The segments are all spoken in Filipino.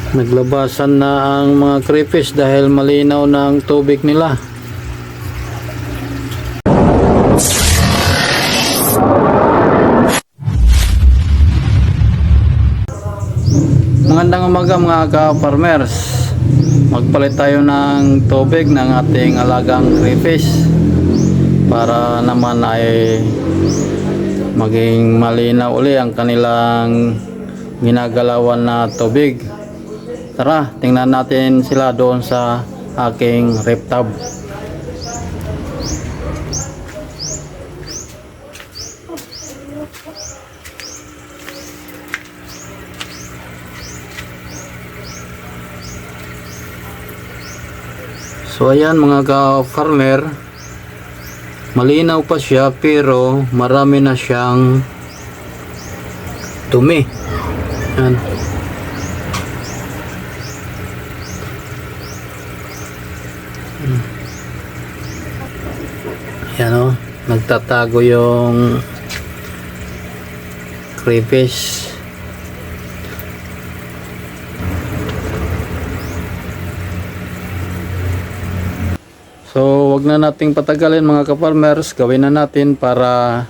Naglabasan na ang mga crayfish dahil malinaw na ang tubig nila. Magandang umaga mga ka-farmers. Magpalit tayo ng tubig ng ating alagang crayfish para naman ay maging malinaw uli ang kanilang ginagalawan na tubig. Tara, tingnan natin sila doon sa aking rep tub. So ayan mga ka-farmer, malinaw pa siya pero marami na siyang dumi. Ayan. Ayan o, nagtatago yung crayfish. So wag na nating patagalin mga ka-farmers, gawin na natin para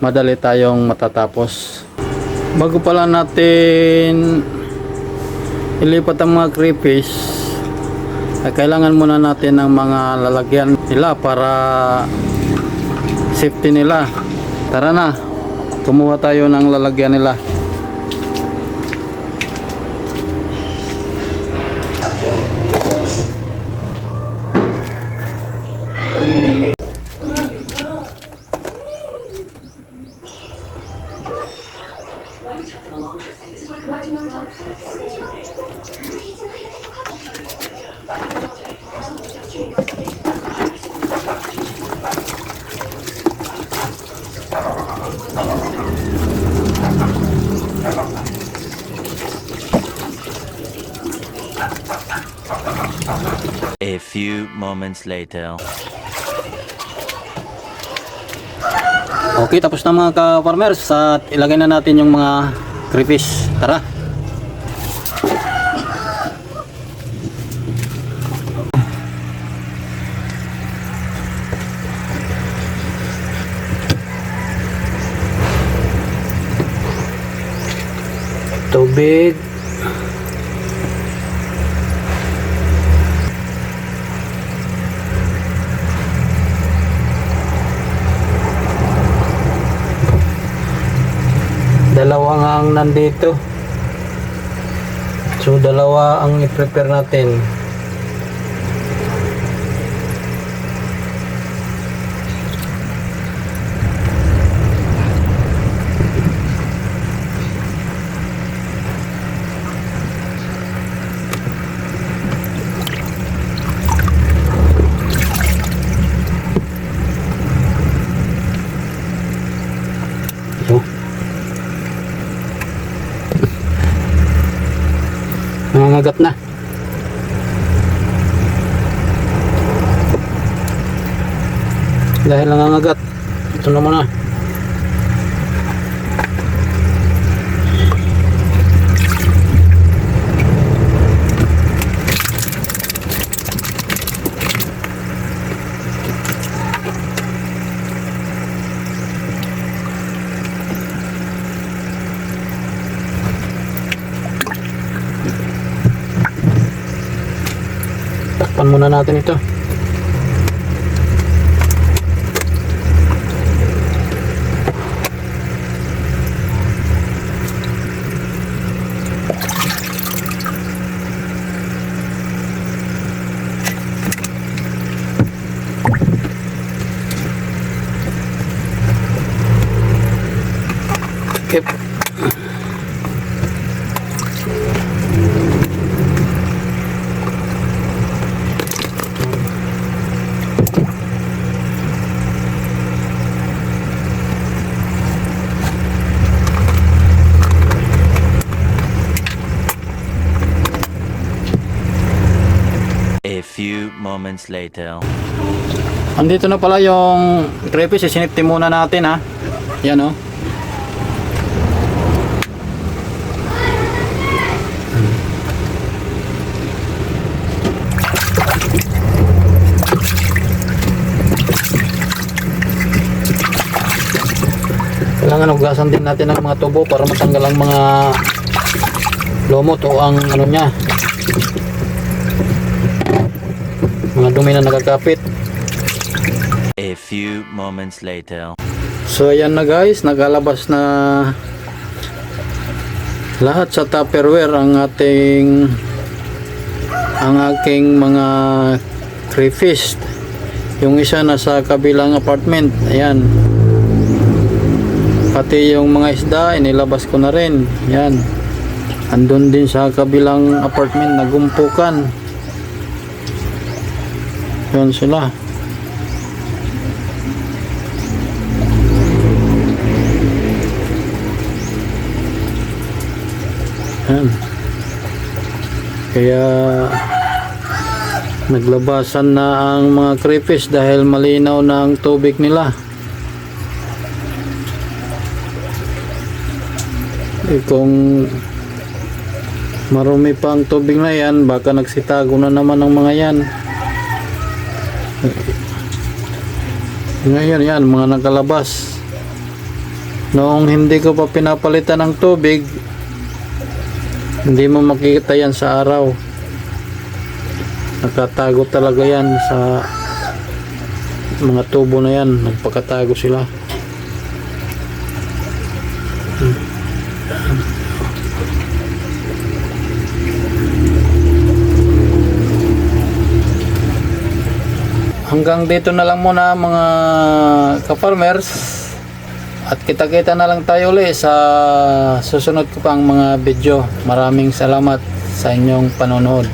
madali tayong matatapos. Bago pala natin ilipat ang mga crayfish, ay kailangan muna natin ng mga lalagyan nila para safety nila. Tara na, kumuha tayo ng lalagyan nila. A few moments later. Okay, tapos na mga ka-farmers at ilagay na natin yung mga crayfish. Tara. Tubig. Dalawa nga ang nandito. So dalawa ang i-prepare natin. Nangangagat na. Dahil nangangagat, ito na muna. Takpan muna natin ito. Yep. A few moments later. Andito na pala yung crayfish, isinipti muna natin ha. Yan o. kailangan hugasan din natin ang mga tubo para matanggal ang mga lumot o ang ano niya, mga dumi na nakakapit. A few moments later. So ayan na guys, nagalabas na lahat sa Tupperware ang aking mga crayfish. Yung isa na sa kabilang apartment, ayan. Pati yung mga isda inilabas ko na rin, ayan. Andun din sa kabilang apartment, nagumpukan. Yun sila. Yan. Kaya naglabasan na ang mga crayfish dahil malinaw na ang tubig nila. Kung marumi pa ang tubig na yan, baka nagsitago na naman ang mga yan. Ngayon yan, mga nakalabas. Noong hindi ko pa pinapalitan ng tubig, hindi mo makikita yan sa araw. Nakatago talaga yan sa mga tubo na yan. Nagpakatago sila. Hanggang dito na lang muna mga ka-farmers. At kita-kita na lang tayo ulit sa susunod ko pang mga video. Maraming salamat sa inyong panonood.